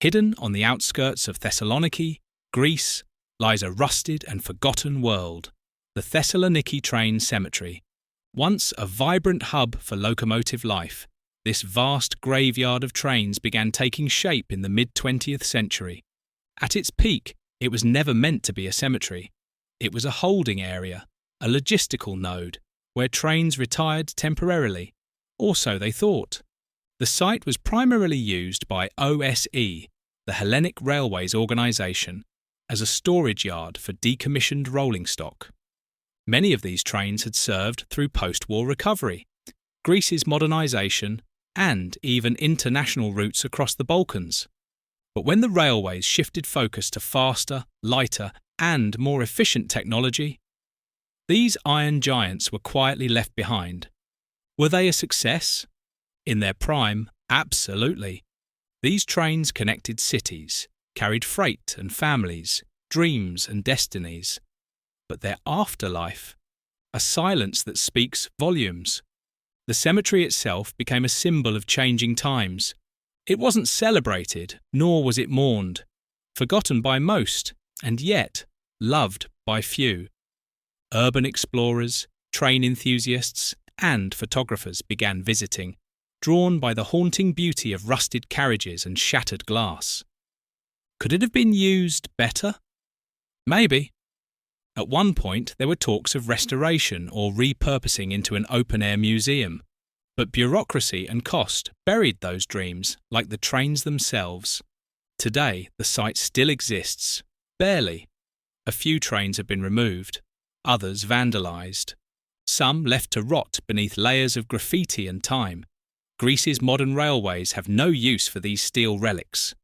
Hidden on the outskirts of Thessaloniki, Greece, lies a rusted and forgotten world, the Thessaloniki Train Cemetery. Once a vibrant hub for locomotive life, this vast graveyard of trains began taking shape in the mid-20th century. At its peak, it was never meant to be a cemetery. It was a holding area, a logistical node, where trains retired temporarily, or so they thought. The site was primarily used by OSE, the Hellenic Railways organisation, as a storage yard for decommissioned rolling stock. Many of these trains had served through post-war recovery, Greece's modernisation, and even international routes across the Balkans. But when the railways shifted focus to faster, lighter, and more efficient technology, these iron giants were quietly left behind. Were they a success? In their prime, absolutely. These trains connected cities, carried freight and families, dreams and destinies. But their afterlife, a silence that speaks volumes. The cemetery itself became a symbol of changing times. It wasn't celebrated, nor was it mourned, forgotten by most, and yet loved by few. Urban explorers, train enthusiasts, and photographers began visiting, drawn by the haunting beauty of rusted carriages and shattered glass. Could it have been used better? Maybe. At one point, there were talks of restoration or repurposing into an open-air museum, but bureaucracy and cost buried those dreams like the trains themselves. Today, the site still exists, barely. A few trains have been removed, others vandalised, some left to rot beneath layers of graffiti and time. Greece's modern railways have no use for these steel relics.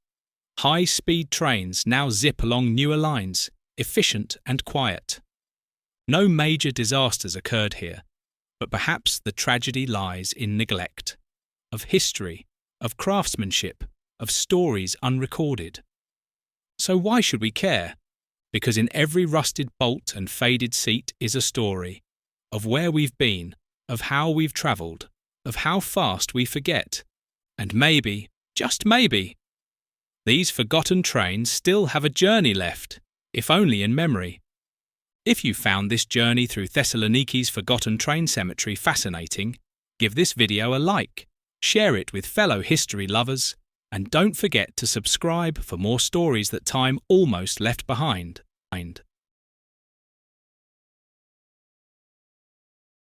High-speed trains now zip along newer lines, efficient and quiet. No major disasters occurred here, but perhaps the tragedy lies in neglect, of history, of craftsmanship, of stories unrecorded. So why should we care? Because in every rusted bolt and faded seat is a story, of where we've been, of how we've travelled, of how fast we forget, and maybe, just maybe, these forgotten trains still have a journey left, if only in memory. If you found this journey through Thessaloniki's forgotten train cemetery fascinating, give this video a like, share it with fellow history lovers, and don't forget to subscribe for more stories that time almost left behind.